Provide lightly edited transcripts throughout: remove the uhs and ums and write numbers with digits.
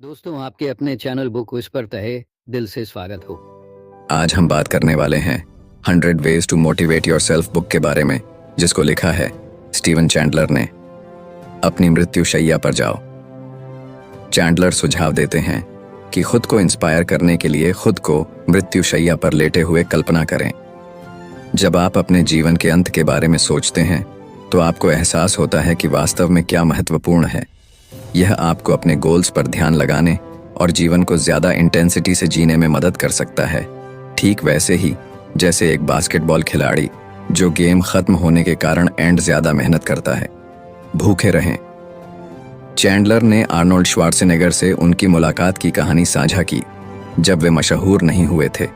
दोस्तों आपके अपने चैनल बुक विस्पर तहे दिल से स्वागत हो। आज हम बात करने वाले हैं 100 ways to motivate yourself book के बारे में, जिसको लिखा है स्टीवन चैंडलर ने। अपनी मृत्यु शैया पर जाओ। चैंडलर सुझाव देते हैं कि खुद को इंस्पायर करने के लिए खुद को मृत्यु शैया पर लेटे हुए कल्पना करें। जब आप अपने जीवन के अंत के बारे में सोचते हैं तो आपको एहसास होता है कि वास्तव में क्या महत्वपूर्ण है। यह आपको अपने गोल्स पर ध्यान लगाने और जीवन को ज्यादा इंटेंसिटी से जीने में मदद कर सकता है, ठीक वैसे ही जैसे एक बास्केटबॉल खिलाड़ी जो गेम खत्म होने के कारण एंड ज्यादा मेहनत करता है। भूखे रहें। चैंडलर ने आर्नोल्ड श्वार्ज़नेगर से उनकी मुलाकात की कहानी साझा की जब वे मशहूर नहीं हुए थे।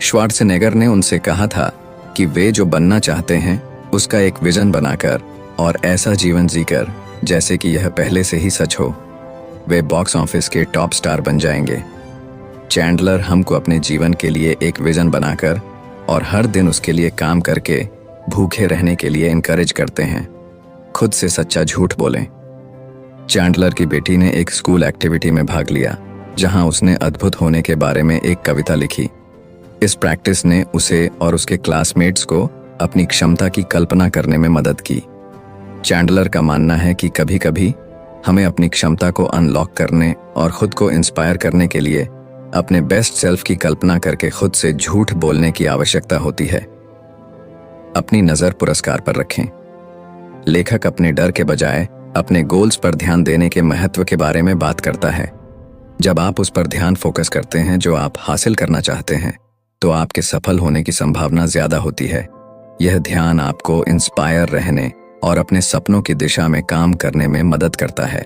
श्वार्ज़नेगर ने उनसे कहा था कि वे जो बनना चाहते हैं उसका एक विजन बनाकर और ऐसा जीवन जीकर जैसे कि यह पहले से ही सच हो, वे बॉक्स ऑफिस के टॉप स्टार बन जाएंगे। चैंडलर हमको अपने जीवन के लिए एक विजन बनाकर और हर दिन उसके लिए काम करके भूखे रहने के लिए इनकरेज करते हैं। खुद से सच्चा झूठ बोलें। चैंडलर की बेटी ने एक स्कूल एक्टिविटी में भाग लिया जहां उसने अद्भुत होने के बारे में एक कविता लिखी। इस प्रैक्टिस ने उसे और उसके क्लासमेट्स को अपनी क्षमता की कल्पना करने में मदद की। चैंडलर का मानना है कि कभी कभी हमें अपनी क्षमता को अनलॉक करने और खुद को इंस्पायर करने के लिए अपने बेस्ट सेल्फ की कल्पना करके खुद से झूठ बोलने की आवश्यकता होती है। अपनी नज़र पुरस्कार पर रखें। लेखक अपने डर के बजाय अपने गोल्स पर ध्यान देने के महत्व के बारे में बात करता है। जब आप उस पर ध्यान फोकस करते हैं जो आप हासिल करना चाहते हैं तो आपके सफल होने की संभावना ज्यादा होती है। यह ध्यान आपको इंस्पायर रहने और अपने सपनों की दिशा में काम करने में मदद करता है।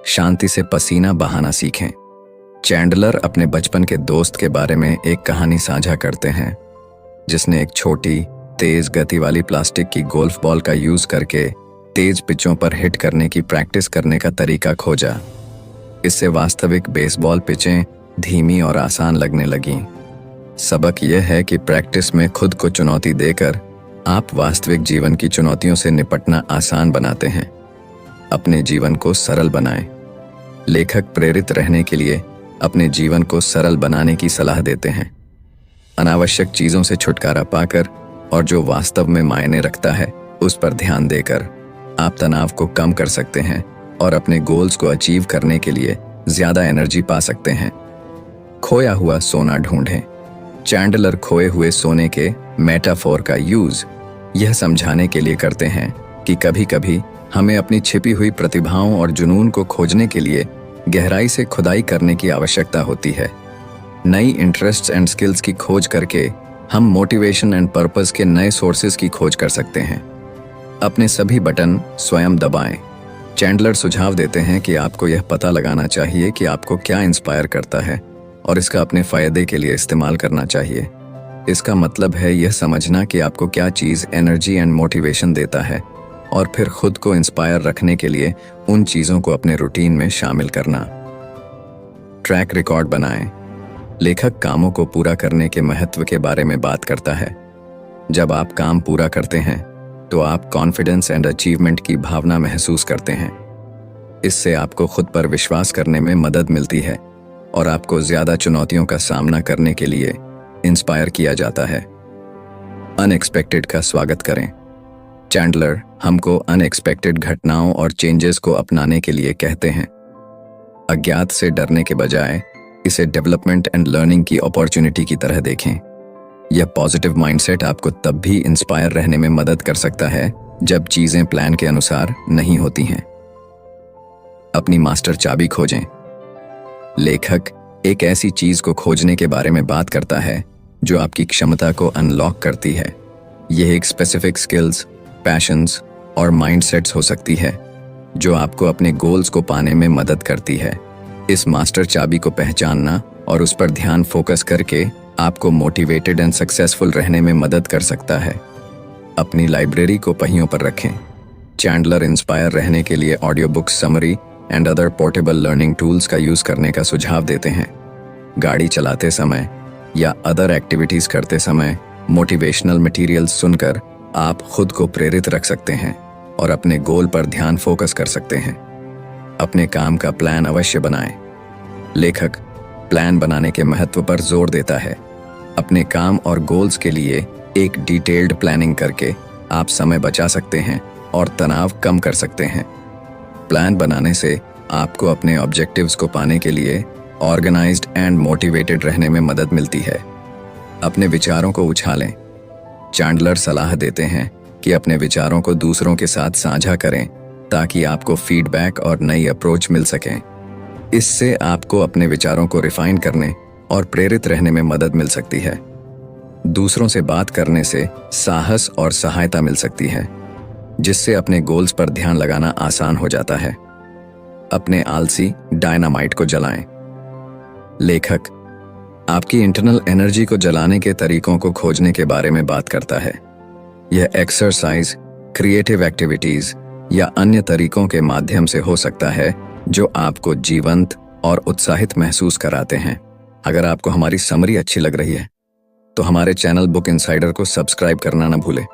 शांति से पसीना बहाना सीखें। चैंडलर अपने बचपन के दोस्त के बारे में एक कहानी साझा करते हैं जिसने एक छोटी तेज गति वाली प्लास्टिक की गोल्फ बॉल का यूज करके तेज पिचों पर हिट करने की प्रैक्टिस करने का तरीका खोजा। इससे वास्तविक बेसबॉल पिचें धीमी और आसान लगने लगीं। सबक यह है कि प्रैक्टिस में खुद को चुनौती देकर आप वास्तविक जीवन की चुनौतियों से निपटना आसान बनाते हैं। अपने जीवन को सरल बनाएं। लेखक प्रेरित रहने के लिए अपने जीवन को सरल बनाने की सलाह देते हैं। अनावश्यक चीजों से छुटकारा पाकर और जो वास्तव में मायने रखता है उस पर ध्यान देकर आप तनाव को कम कर सकते हैं और अपने गोल्स को अचीव करने के लिए ज्यादा एनर्जी पा सकते हैं। खोया हुआ सोना ढूंढें। चैंडलर खोए हुए सोने के मेटाफोर का यूज यह समझाने के लिए करते हैं कि कभी कभी हमें अपनी छिपी हुई प्रतिभाओं और जुनून को खोजने के लिए गहराई से खुदाई करने की आवश्यकता होती है। नई इंटरेस्ट्स एंड स्किल्स की खोज करके हम मोटिवेशन एंड पर्पस के नए सोर्सेज की खोज कर सकते हैं। अपने सभी बटन स्वयं दबाएं। चैंडलर सुझाव देते हैं कि आपको यह पता लगाना चाहिए कि आपको क्या इंस्पायर करता है और इसका अपने फायदे के लिए इस्तेमाल करना चाहिए। इसका मतलब है यह समझना कि आपको क्या चीज़ एनर्जी एंड मोटिवेशन देता है और फिर खुद को इंस्पायर रखने के लिए उन चीज़ों को अपने रूटीन में शामिल करना। ट्रैक रिकॉर्ड बनाएं। लेखक कामों को पूरा करने के महत्व के बारे में बात करता है। जब आप काम पूरा करते हैं तो आप कॉन्फिडेंस एंड अचीवमेंट की भावना महसूस करते हैं। इससे आपको खुद पर विश्वास करने में मदद मिलती है और आपको ज्यादा चुनौतियों का सामना करने के लिए इंस्पायर किया जाता है। अनएक्सपेक्टेड का स्वागत करें। चैंडलर हमको अनएक्सपेक्टेड घटनाओं और चेंजेस को अपनाने के लिए कहते हैं। अज्ञात से डरने के बजाय इसे डेवलपमेंट एंड लर्निंग की अपॉर्चुनिटी की तरह देखें। यह पॉजिटिव माइंडसेट आपको तब भी इंस्पायर रहने में मदद कर सकता है जब चीजें प्लान के अनुसार नहीं होती हैं। अपनी मास्टर चाबी खोजें। लेखक एक ऐसी चीज को खोजने के बारे में बात करता है जो आपकी क्षमता को अनलॉक करती है। यह एक स्पेसिफिक स्किल्स, पैशंस और माइंडसेट्स हो सकती है जो आपको अपने गोल्स को पाने में मदद करती है। इस मास्टर चाबी को पहचानना और उस पर ध्यान फोकस करके आपको मोटिवेटेड एंड सक्सेसफुल रहने में मदद कर सकता है। अपनी लाइब्रेरी को पहियों पर रखें। चैंडलर इंस्पायर रहने के लिए audio books, summary and other portable learning tools का यूज करने का सुझाव देते हैं। गाड़ी चलाते समय या अदर एक्टिविटीज करते समय मोटिवेशनल मटेरियल्स सुनकर आप खुद को प्रेरित रख सकते हैं और अपने गोल पर ध्यान फोकस कर सकते हैं। अपने काम का प्लान अवश्य बनाएं। लेखक प्लान बनाने के महत्व पर जोर देता है। अपने काम और गोल्स के लिए एक डिटेल्ड प्लानिंग करके आप समय बचा सकते हैं और तनाव कम कर सकते हैं। प्लान बनाने से आपको अपने ऑब्जेक्टिव्स को पाने के लिए ऑर्गेनाइज्ड एंड मोटिवेटेड रहने में मदद मिलती है। अपने विचारों को उछालें। चैंडलर सलाह देते हैं कि अपने विचारों को दूसरों के साथ साझा करें ताकि आपको फीडबैक और नई अप्रोच मिल सकें। इससे आपको अपने विचारों को रिफाइन करने और प्रेरित रहने में मदद मिल सकती है। दूसरों से बात करने से साहस और सहायता मिल सकती है, जिससे अपने गोल्स पर ध्यान लगाना आसान हो जाता है। अपने आलसी डायनामाइट को जलाएं। लेखक आपकी इंटरनल एनर्जी को जलाने के तरीकों को खोजने के बारे में बात करता है। यह एक्सरसाइज, क्रिएटिव एक्टिविटीज या अन्य तरीकों के माध्यम से हो सकता है जो आपको जीवंत और उत्साहित महसूस कराते हैं। अगर आपको हमारी समरी अच्छी लग रही है तो हमारे चैनल बुक इनसाइडर को सब्सक्राइब करना न भूलें।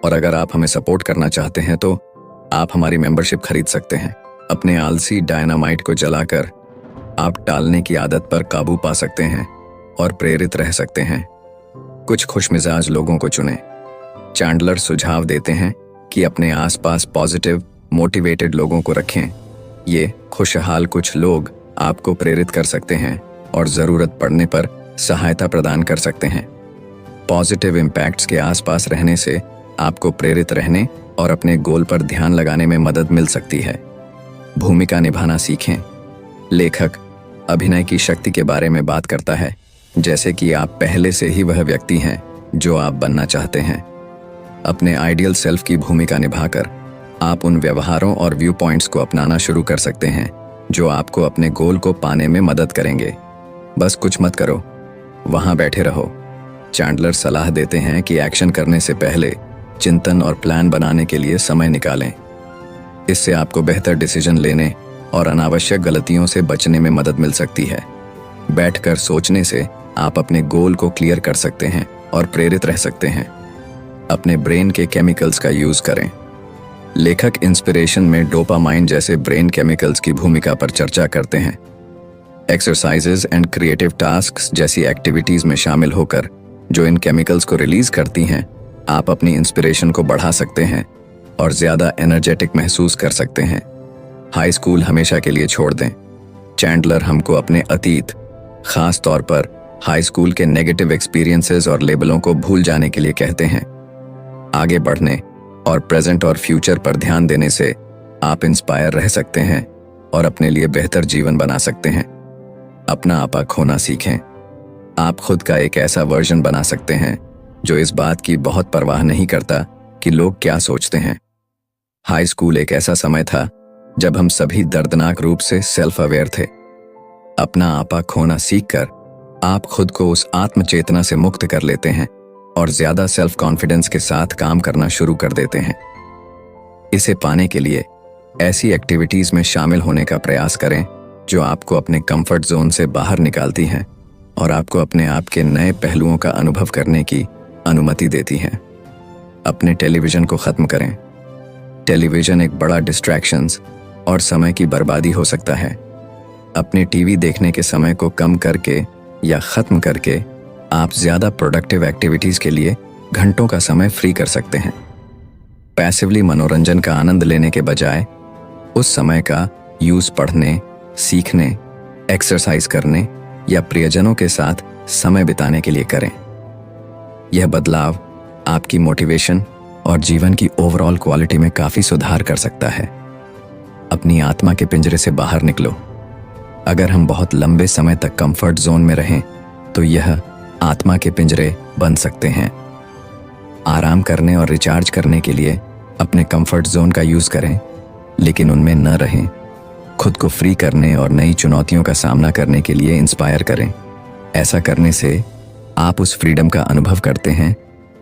और अगर आप हमें सपोर्ट करना चाहते हैं तो आप हमारी मेंबरशिप खरीद सकते हैं। अपने आलसी डायनामाइट को जलाकर आप टालने की आदत पर काबू पा सकते हैं और प्रेरित रह सकते हैं। कुछ खुशमिजाज लोगों को चुनें। चैंडलर सुझाव देते हैं कि अपने आसपास पॉजिटिव, मोटिवेटेड लोगों को रखें। ये खुशहाल कुछ लोग आपको प्रेरित कर सकते हैं और ज़रूरत पड़ने पर सहायता प्रदान कर सकते हैं। पॉजिटिव इम्पैक्ट्स के आसपास रहने से आपको प्रेरित रहने और अपने गोल पर ध्यान लगाने में मदद मिल सकती है। भूमिका निभाना सीखें। लेखक अभिनय की शक्ति के बारे में बात करता है, जैसे कि आप पहले से ही वह व्यक्ति हैं जो आप बनना चाहते हैं। अपने आइडियल सेल्फ की भूमिका निभाकर आप उन व्यवहारों और व्यू पॉइंट्स को अपनाना शुरू कर सकते हैं जो आपको अपने गोल को पाने में मदद करेंगे। बस कुछ मत करो, वहां बैठे रहो। चैंडलर सलाह देते हैं कि एक्शन करने से पहले चिंतन और प्लान बनाने के लिए समय निकालें। इससे आपको बेहतर डिसीजन लेने और अनावश्यक गलतियों से बचने में मदद मिल सकती है। बैठकर सोचने से आप अपने गोल को क्लियर कर सकते हैं और प्रेरित रह सकते हैं। अपने ब्रेन के केमिकल्स का यूज करें। लेखक इंस्पिरेशन में डोपामाइन जैसे ब्रेन केमिकल्स की भूमिका पर चर्चा करते हैं। एक्सरसाइजेज एंड क्रिएटिव टास्क्स जैसी एक्टिविटीज में शामिल होकर जो इन केमिकल्स को रिलीज करती हैं, आप अपनी इंस्पिरेशन को बढ़ा सकते हैं और ज्यादा एनर्जेटिक महसूस कर सकते हैं। हाई स्कूल हमेशा के लिए छोड़ दें। चैंडलर हमको अपने अतीत, खास तौर पर हाई स्कूल के नेगेटिव एक्सपीरियंसेस और लेबलों को भूल जाने के लिए कहते हैं। आगे बढ़ने और प्रेजेंट और फ्यूचर पर ध्यान देने से आप इंस्पायर रह सकते हैं और अपने लिए बेहतर जीवन बना सकते हैं। अपना आपा खोना सीखें। आप खुद का एक ऐसा वर्जन बना सकते हैं जो इस बात की बहुत परवाह नहीं करता कि लोग क्या सोचते हैं। हाई स्कूल एक ऐसा समय था जब हम सभी दर्दनाक रूप से सेल्फ अवेयर थे। अपना आपा खोना सीखकर आप खुद को उस आत्मचेतना से मुक्त कर लेते हैं और ज्यादा सेल्फ कॉन्फिडेंस के साथ काम करना शुरू कर देते हैं। इसे पाने के लिए ऐसी एक्टिविटीज में शामिल होने का प्रयास करें जो आपको अपने कंफर्ट जोन से बाहर निकालती हैं और आपको अपने आप के नए पहलुओं का अनुभव करने की अनुमति देती हैं। अपने टेलीविजन को खत्म करें। टेलीविजन एक बड़ा डिस्ट्रैक्शंस और समय की बर्बादी हो सकता है। अपने टीवी देखने के समय को कम करके या खत्म करके आप ज्यादा प्रोडक्टिव एक्टिविटीज के लिए घंटों का समय फ्री कर सकते हैं। पैसिवली मनोरंजन का आनंद लेने के बजाय उस समय का यूज पढ़ने, सीखने, एक्सरसाइज करने या प्रियजनों के साथ समय बिताने के लिए करें। यह बदलाव आपकी मोटिवेशन और जीवन की ओवरऑल क्वालिटी में काफी सुधार कर सकता है। अपनी आत्मा के पिंजरे से बाहर निकलो। अगर हम बहुत लंबे समय तक कंफर्ट जोन में रहें तो यह आत्मा के पिंजरे बन सकते हैं। आराम करने और रिचार्ज करने के लिए अपने कंफर्ट जोन का यूज करें, लेकिन उनमें न रहें। खुद को फ्री करने और नई चुनौतियों का सामना करने के लिए इंस्पायर करें। ऐसा करने से आप उस फ्रीडम का अनुभव करते हैं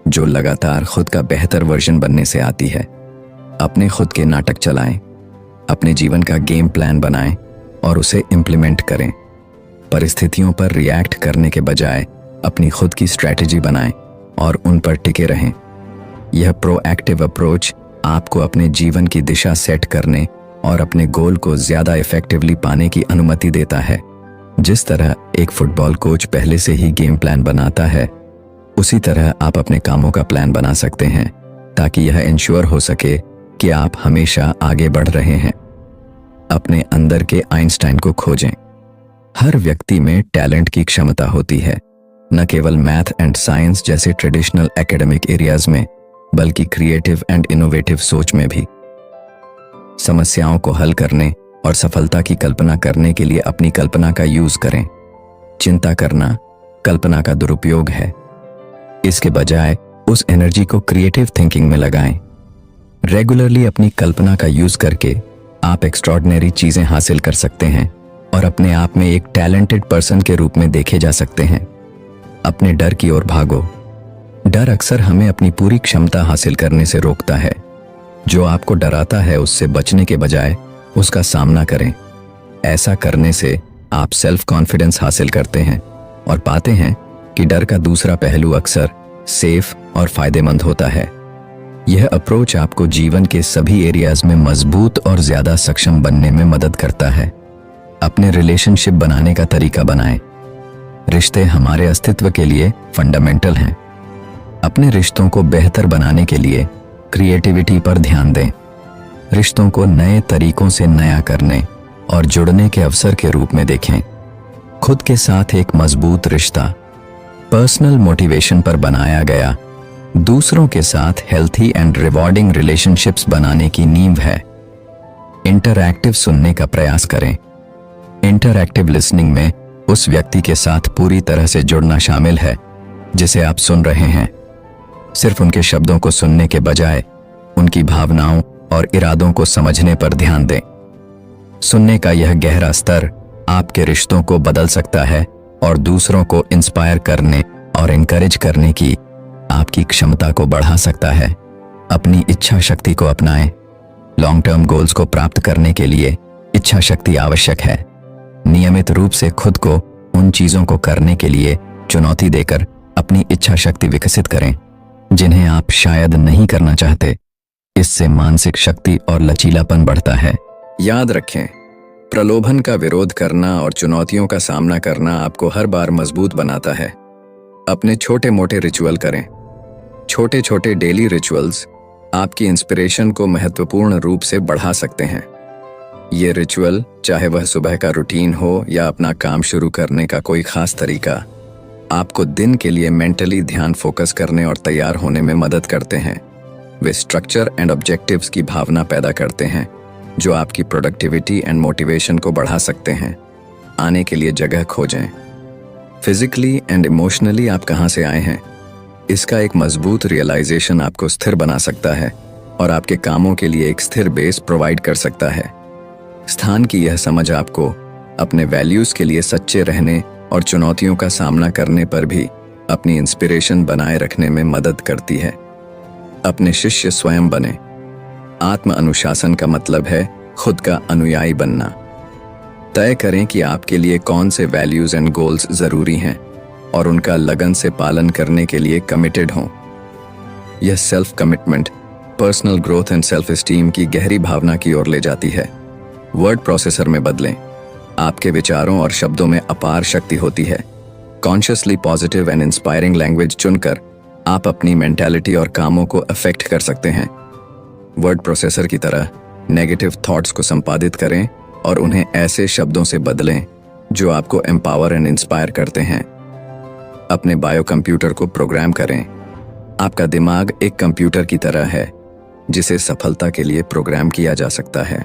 जो लगातार खुद का बेहतर वर्जन बनने से आती है। अपने खुद के नाटक चलाएं, अपने जीवन का गेम प्लान बनाएं और उसे इम्प्लीमेंट करें। परिस्थितियों पर रिएक्ट करने के बजाय अपनी खुद की स्ट्रैटेजी बनाएं और उन पर टिके रहें। यह प्रोएक्टिव अप्रोच आपको अपने जीवन की दिशा सेट करने और अपने गोल को ज्यादा इफेक्टिवली पाने की अनुमति देता है। जिस तरह एक फुटबॉल कोच पहले से ही गेम प्लान बनाता है, उसी तरह आप अपने कामों का प्लान बना सकते हैं ताकि यह इंश्योर हो सके कि आप हमेशा आगे बढ़ रहे हैं। अपने अंदर के आइंस्टाइन को खोजें। हर व्यक्ति में टैलेंट की क्षमता होती है, न केवल मैथ एंड साइंस जैसे ट्रेडिशनल एकेडमिक एरियाज में, बल्कि क्रिएटिव एंड इनोवेटिव सोच में भी। समस्याओं को हल करने और सफलता की कल्पना करने के लिए अपनी कल्पना का यूज करें। चिंता करना कल्पना का दुरुपयोग है। इसके बजाय उस एनर्जी को क्रिएटिव थिंकिंग में लगाएं। रेगुलरली अपनी कल्पना का यूज करके आप एक्स्ट्रॉर्डिनरी चीजें हासिल कर सकते हैं और अपने आप में एक टैलेंटेड पर्सन के रूप में देखे जा सकते हैं। अपने डर की ओर भागो। डर अक्सर हमें अपनी पूरी क्षमता हासिल करने से रोकता है। जो आपको डराता है उससे बचने के बजाय उसका सामना करें। ऐसा करने से आप सेल्फ कॉन्फिडेंस हासिल करते हैं और पाते हैं कि डर का दूसरा पहलू अक्सर सेफ और फायदेमंद होता है। यह अप्रोच आपको जीवन के सभी एरियाज में मजबूत और ज्यादा सक्षम बनने में मदद करता है। अपने रिलेशनशिप बनाने का तरीका बनाएं। रिश्ते हमारे अस्तित्व के लिए फंडामेंटल हैं। अपने रिश्तों को बेहतर बनाने के लिए क्रिएटिविटी पर ध्यान दें। रिश्तों को नए तरीकों से नया करने और जुड़ने के अवसर के रूप में देखें। खुद के साथ एक मजबूत रिश्ता पर्सनल मोटिवेशन पर बनाया गया दूसरों के साथ हेल्थी एंड रिवॉर्डिंग रिलेशनशिप्स बनाने की नींव है। इंटरैक्टिव सुनने का प्रयास करें। इंटरैक्टिव लिसनिंग में उस व्यक्ति के साथ पूरी तरह से जुड़ना शामिल है जिसे आप सुन रहे हैं। सिर्फ उनके शब्दों को सुनने के बजाय उनकी भावनाओं और इरादों को समझने पर ध्यान दें। सुनने का यह गहरा स्तर आपके रिश्तों को बदल सकता है और दूसरों को इंस्पायर करने और इनकरेज करने की आपकी क्षमता को बढ़ा सकता है। अपनी इच्छा शक्ति को अपनाएं। लॉन्ग टर्म गोल्स को प्राप्त करने के लिए इच्छा शक्ति आवश्यक है। नियमित रूप से खुद को उन चीजों को करने के लिए चुनौती देकर अपनी इच्छा शक्ति विकसित करें जिन्हें आप शायद नहीं करना चाहते। इससे मानसिक शक्ति और लचीलापन बढ़ता है। याद रखें, प्रलोभन का विरोध करना और चुनौतियों का सामना करना आपको हर बार मजबूत बनाता है। अपने छोटे मोटे रिचुअल करें। छोटे छोटे डेली रिचुअल्स आपकी इंस्पिरेशन को महत्वपूर्ण रूप से बढ़ा सकते हैं। ये रिचुअल, चाहे वह सुबह का रूटीन हो या अपना काम शुरू करने का कोई खास तरीका, आपको दिन के लिए मेंटली ध्यान फोकस करने और तैयार होने में मदद करते हैं। वे स्ट्रक्चर एंड ऑब्जेक्टिव्स की भावना पैदा करते हैं जो आपकी प्रोडक्टिविटी एंड मोटिवेशन को बढ़ा सकते हैं। आने के लिए जगह खोजें। फिजिकली एंड इमोशनली आप कहाँ से आए हैं, इसका एक मजबूत रियलाइजेशन आपको स्थिर बना सकता है और आपके कामों के लिए एक स्थिर बेस प्रोवाइड कर सकता है। स्थान की यह समझ आपको अपने वैल्यूज के लिए सच्चे रहने और चुनौतियों का सामना करने पर भी अपनी इंस्पिरेशन बनाए रखने में मदद करती है। अपने शिष्य स्वयं बने। आत्म अनुशासन का मतलब है खुद का अनुयायी बनना। तय करें कि आपके लिए कौन से वैल्यूज एंड गोल्स जरूरी हैं और उनका लगन से पालन करने के लिए कमिटेड हों। यह self commitment personal growth and self esteem की गहरी भावना की ओर ले जाती है। वर्ड प्रोसेसर में बदलें। आपके विचारों और शब्दों में अपार शक्ति होती है। Consciously positive and inspiring language चुनकर आप अपनी मेंटालिटी और कामों को अफेक्ट कर सकते हैं। वर्ड प्रोसेसर की तरह नेगेटिव थॉट्स को संपादित करें और उन्हें ऐसे शब्दों से बदलें जो आपको एम्पावर एंड इंस्पायर करते हैं। अपने बायो कंप्यूटर को प्रोग्राम करें। आपका दिमाग एक कंप्यूटर की तरह है जिसे सफलता के लिए प्रोग्राम किया जा सकता है।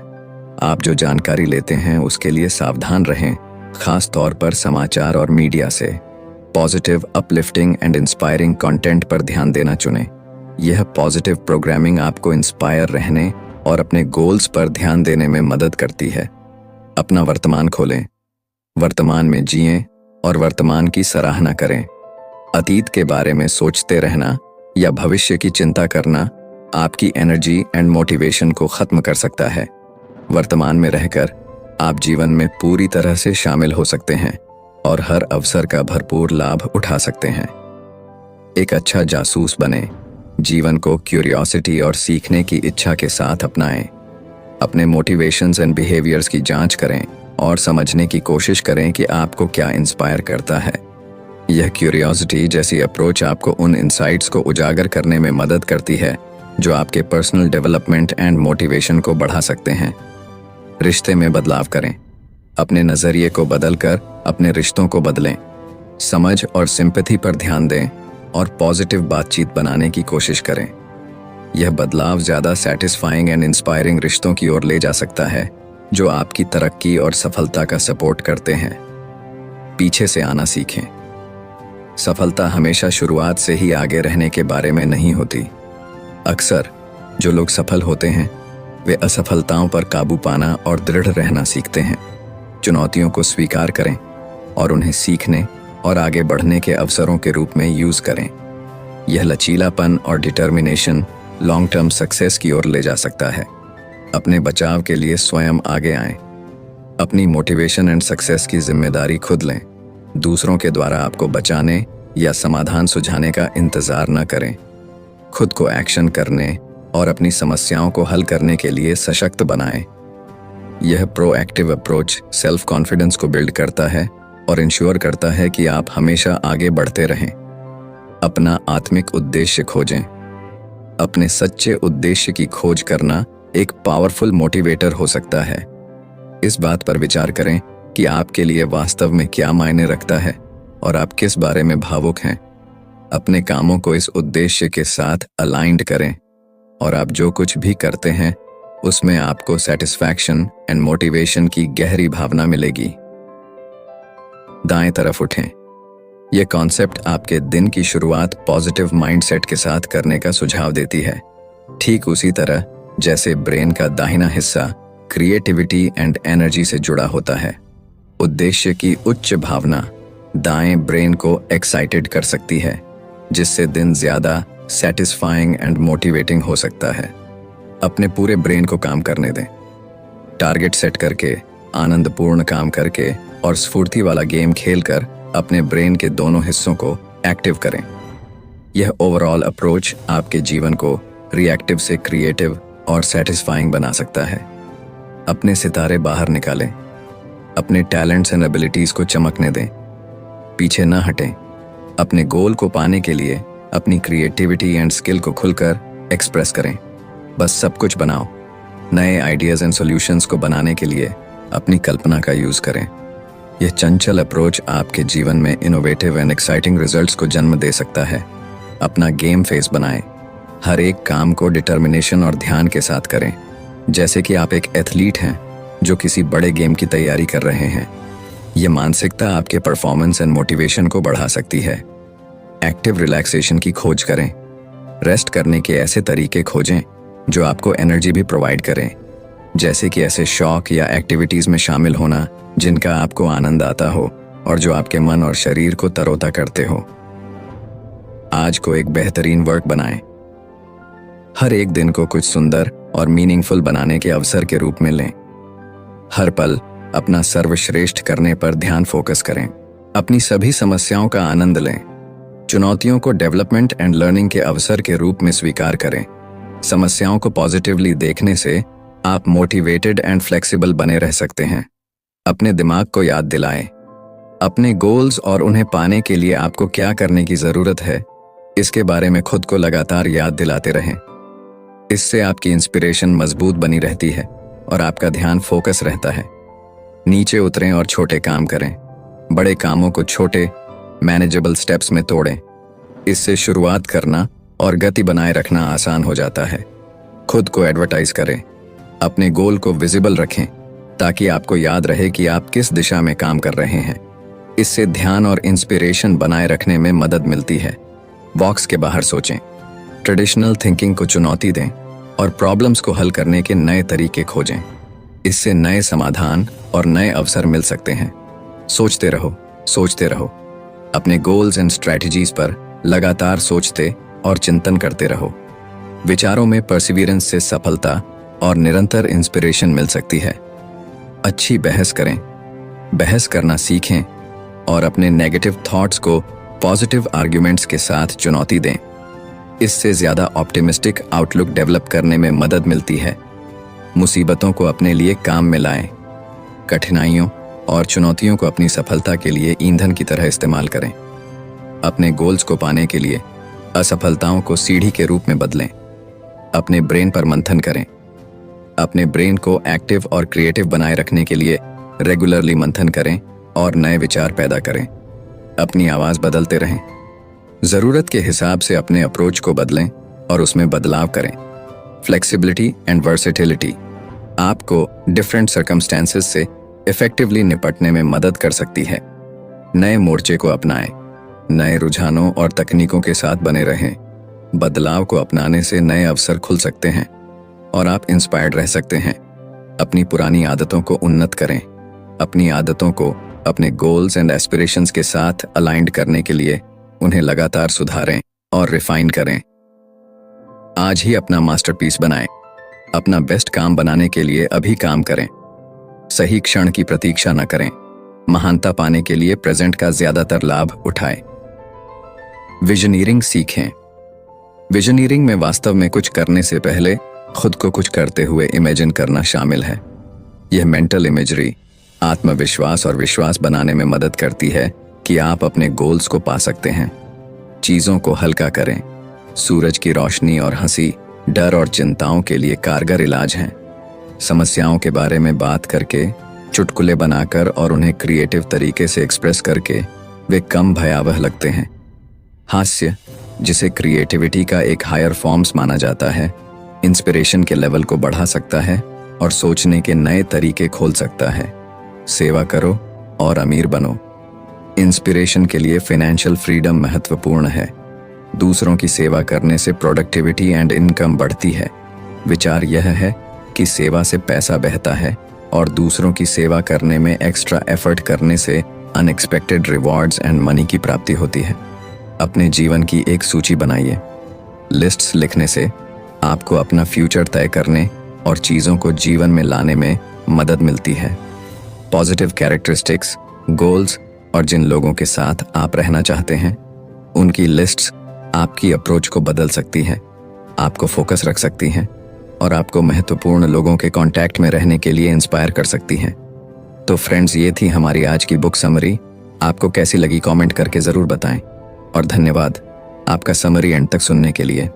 आप जो जानकारी लेते हैं उसके लिए सावधान रहें, खास तौर पर समाचार और मीडिया से। Positive, uplifting and inspiring content पर ध्यान देना चुनें। यह पॉजिटिव प्रोग्रामिंग आपको इंस्पायर रहने और अपने गोल्स पर ध्यान देने में मदद करती है। अपना वर्तमान खोलें। वर्तमान में जिएं और वर्तमान की सराहना करें। अतीत के बारे में सोचते रहना या भविष्य की चिंता करना आपकी एनर्जी एंड मोटिवेशन को खत्म कर सकता है। वर्तमान में रहकर आप जीवन में पूरी तरह से शामिल हो सकते हैं और हर अवसर का भरपूर लाभ उठा सकते हैं। एक अच्छा जासूस बने। जीवन को क्यूरियोसिटी और सीखने की इच्छा के साथ अपनाएं। अपने मोटिवेशंस एंड बिहेवियर्स की जांच करें और समझने की कोशिश करें कि आपको क्या इंस्पायर करता है। यह क्यूरियोसिटी जैसी अप्रोच आपको उन इंसाइट्स को उजागर करने में मदद करती है जो आपके पर्सनल डेवलपमेंट एंड मोटिवेशन को बढ़ा सकते हैं। रिश्ते में बदलाव करें। अपने नज़रिए को बदलकर अपने रिश्तों को बदलें। समझ और सिंपैथी पर ध्यान दें और पॉजिटिव बातचीत बनाने की कोशिश करें। यह बदलाव ज़्यादा सैटिस्फाइंग एंड इंस्पायरिंग रिश्तों की ओर ले जा सकता है जो आपकी तरक्की और सफलता का सपोर्ट करते हैं। पीछे से आना सीखें। सफलता हमेशा शुरुआत से ही आगे रहने के बारे में नहीं होती। अक्सर जो लोग सफल होते हैं वे असफलताओं पर काबू पाना और दृढ़ रहना सीखते हैं। चुनौतियों को स्वीकार करें और उन्हें सीखने और आगे बढ़ने के अवसरों के रूप में यूज करें। यह लचीलापन और डिटर्मिनेशन लॉन्ग टर्म सक्सेस की ओर ले जा सकता है। अपने बचाव के लिए स्वयं आगे आएं। अपनी मोटिवेशन एंड सक्सेस की जिम्मेदारी खुद लें। दूसरों के द्वारा आपको बचाने या समाधान सुझाने का इंतजार न करें। खुद को एक्शन करने और अपनी समस्याओं को हल करने के लिए सशक्त बनाएं। यह प्रोएक्टिव अप्रोच सेल्फ कॉन्फिडेंस को बिल्ड करता है और इंश्योर करता है कि आप हमेशा आगे बढ़ते रहें। अपना आत्मिक उद्देश्य खोजें। अपने सच्चे उद्देश्य की खोज करना एक पावरफुल मोटिवेटर हो सकता है। इस बात पर विचार करें कि आपके लिए वास्तव में क्या मायने रखता है और आप किस बारे में भावुक हैं। अपने कामों को इस उद्देश्य के साथ अलाइंड करें और आप जो कुछ भी करते हैं उसमें आपको सेटिस्फैक्शन एंड मोटिवेशन की गहरी भावना मिलेगी। दाएं तरफ उठें। यह कॉन्सेप्ट आपके दिन की शुरुआत पॉजिटिव माइंडसेट के साथ करने का सुझाव देती है, ठीक उसी तरह जैसे ब्रेन का दाहिना हिस्सा क्रिएटिविटी एंड एनर्जी से जुड़ा होता है। उद्देश्य की उच्च भावना दाएं ब्रेन को एक्साइटेड कर सकती है, जिससे दिन ज्यादा सैटिस्फाइंग एंड मोटिवेटिंग हो सकता है। अपने पूरे ब्रेन को काम करने दें। टारगेट सेट करके, आनंदपूर्ण काम करके और स्फूर्ति वाला गेम खेलकर अपने ब्रेन के दोनों हिस्सों को एक्टिव करें। यह ओवरऑल अप्रोच आपके जीवन को रिएक्टिव से क्रिएटिव और सेटिस्फाइंग बना सकता है। अपने सितारे बाहर निकालें। अपने टैलेंट्स एंड एबिलिटीज को चमकने दें। पीछे न हटें। अपने गोल को पाने के लिए अपनी क्रिएटिविटी एंड स्किल को खुलकर एक्सप्रेस करें। बस सब कुछ बनाओ। नए आइडियाज एंड सॉल्यूशंस को बनाने के लिए अपनी कल्पना का यूज करें। यह चंचल अप्रोच आपके जीवन में इनोवेटिव एंड एक्साइटिंग रिजल्ट्स को जन्म दे सकता है। अपना गेम फेस बनाएं। हर एक काम को डिटर्मिनेशन और ध्यान के साथ करें, जैसे कि आप एक एथलीट हैं जो किसी बड़े गेम की तैयारी कर रहे हैं। यह मानसिकता आपके परफॉर्मेंस एंड मोटिवेशन को बढ़ा सकती है। एक्टिव रिलैक्सेशन की खोज करें। रेस्ट करने के ऐसे तरीके खोजें जो आपको एनर्जी भी प्रोवाइड करें, जैसे कि ऐसे शौक या एक्टिविटीज में शामिल होना जिनका आपको आनंद आता हो और जो आपके मन और शरीर को तरोता करते हो। आज को एक बेहतरीन वर्क बनाएं। हर एक दिन को कुछ सुंदर और मीनिंगफुल बनाने के अवसर के रूप में लें। हर पल अपना सर्वश्रेष्ठ करने पर ध्यान फोकस करें। अपनी सभी समस्याओं का आनंद लें। चुनौतियों को डेवलपमेंट एंड लर्निंग के अवसर के रूप में स्वीकार करें। समस्याओं को पॉजिटिवली देखने से आप मोटिवेटेड एंड फ्लेक्सिबल बने रह सकते हैं। अपने दिमाग को याद दिलाएं। अपने गोल्स और उन्हें पाने के लिए आपको क्या करने की जरूरत है, इसके बारे में खुद को लगातार याद दिलाते रहें। इससे आपकी इंस्पिरेशन मजबूत बनी रहती है और आपका ध्यान फोकस रहता है। नीचे उतरें और छोटे काम करें। बड़े कामों को छोटे मैनेजेबल स्टेप्स में तोड़ें। इससे शुरुआत करना और गति बनाए रखना आसान हो जाता है। खुद को एडवर्टाइज करें। अपने गोल को विजिबल रखें ताकि आपको याद रहे कि आप किस दिशा में काम कर रहे हैं। इससे ध्यान और इंस्पिरेशन बनाए रखने में मदद मिलती है। बॉक्स के बाहर सोचें। ट्रेडिशनल थिंकिंग को चुनौती दें और प्रॉब्लम्स को हल करने के नए तरीके खोजें। इससे नए समाधान और नए अवसर मिल सकते हैं। सोचते रहो, सोचते रहो। अपने गोल्स एंड स्ट्रैटेजीज पर लगातार सोचते और चिंतन करते रहो। विचारों में परसिवियरेंस से सफलता और निरंतर इंस्पिरेशन मिल सकती है। अच्छी बहस करें। बहस करना सीखें और अपने नेगेटिव थॉट्स को पॉजिटिव आर्ग्यूमेंट्स के साथ चुनौती दें। इससे ज्यादा ऑप्टिमिस्टिक आउटलुक डेवलप करने में मदद मिलती है। मुसीबतों को अपने लिए काम में लाएं। कठिनाइयों और चुनौतियों को अपनी सफलता के लिए ईंधन की तरह इस्तेमाल करें। अपने गोल्स को पाने के लिए असफलताओं को सीढ़ी के रूप में बदलें। अपने ब्रेन पर मंथन करें। अपने ब्रेन को एक्टिव और क्रिएटिव बनाए रखने के लिए रेगुलरली मंथन करें और नए विचार पैदा करें। अपनी आवाज़ बदलते रहें। ज़रूरत के हिसाब से अपने अप्रोच को बदलें और उसमें बदलाव करें। फ्लेक्सिबिलिटी एंड वर्सेटिलिटी आपको डिफरेंट सर्कमस्टेंसेस से इफेक्टिवली निपटने में मदद कर सकती है। नए मोर्चे को अपनाएं। नए रुझानों और तकनीकों के साथ बने रहें। बदलाव को अपनाने से नए अवसर खुल सकते हैं और आप इंस्पायर्ड रह सकते हैं। अपनी पुरानी आदतों को उन्नत करें। अपनी आदतों को अपने गोल्स एंड एस्पिरेशंस के साथ अलाइंड करने के लिए उन्हें लगातार सुधारें और रिफाइन करें। आज ही अपना मास्टरपीस बनाएं। अपना बेस्ट काम बनाने के लिए अभी काम करें। सही क्षण की प्रतीक्षा न करें। महानता पाने के लिए प्रेजेंट का ज्यादातर लाभ उठाएं। विजनियरिंग सीखें। विजनियरिंग में वास्तव में कुछ करने से पहले खुद को कुछ करते हुए इमेजिन करना शामिल है। यह मेंटल इमेजरी आत्मविश्वास और विश्वास बनाने में मदद करती है कि आप अपने गोल्स को पा सकते हैं। चीजों को हल्का करें। सूरज की रोशनी और हंसी डर और चिंताओं के लिए कारगर इलाज हैं। समस्याओं के बारे में बात करके, चुटकुले बनाकर और उन्हें क्रिएटिव तरीके से एक्सप्रेस करके वे कम भयावह लगते हैं। हास्य, जिसे क्रिएटिविटी का एक हायर फॉर्म्स माना जाता है, इंस्पिरेशन के लेवल को बढ़ा सकता है और सोचने के नए तरीके खोल सकता है। सेवा करो और अमीर बनो। इंस्पिरेशन के लिए फाइनेंशियल फ्रीडम महत्वपूर्ण है। दूसरों की सेवा करने से प्रोडक्टिविटी एंड इनकम बढ़ती है। विचार यह है कि सेवा से पैसा बहता है और दूसरों की सेवा करने में एक्स्ट्रा एफर्ट करने से अनएक्सपेक्टेड रिवॉर्ड्स एंड मनी की प्राप्ति होती है। अपने जीवन की एक सूची बनाइए। लिस्ट्स लिखने से आपको अपना फ्यूचर तय करने और चीज़ों को जीवन में लाने में मदद मिलती है। पॉजिटिव कैरेक्टरिस्टिक्स, गोल्स और जिन लोगों के साथ आप रहना चाहते हैं, उनकी लिस्ट्स आपकी अप्रोच को बदल सकती हैं, आपको फोकस रख सकती हैं और आपको महत्वपूर्ण लोगों के कांटेक्ट में रहने के लिए इंस्पायर कर सकती हैं। तो फ्रेंड्स, ये थी हमारी आज की बुक समरी। आपको कैसी लगी कमेंट करके ज़रूर बताएं और धन्यवाद आपका समरी एंड तक सुनने के लिए।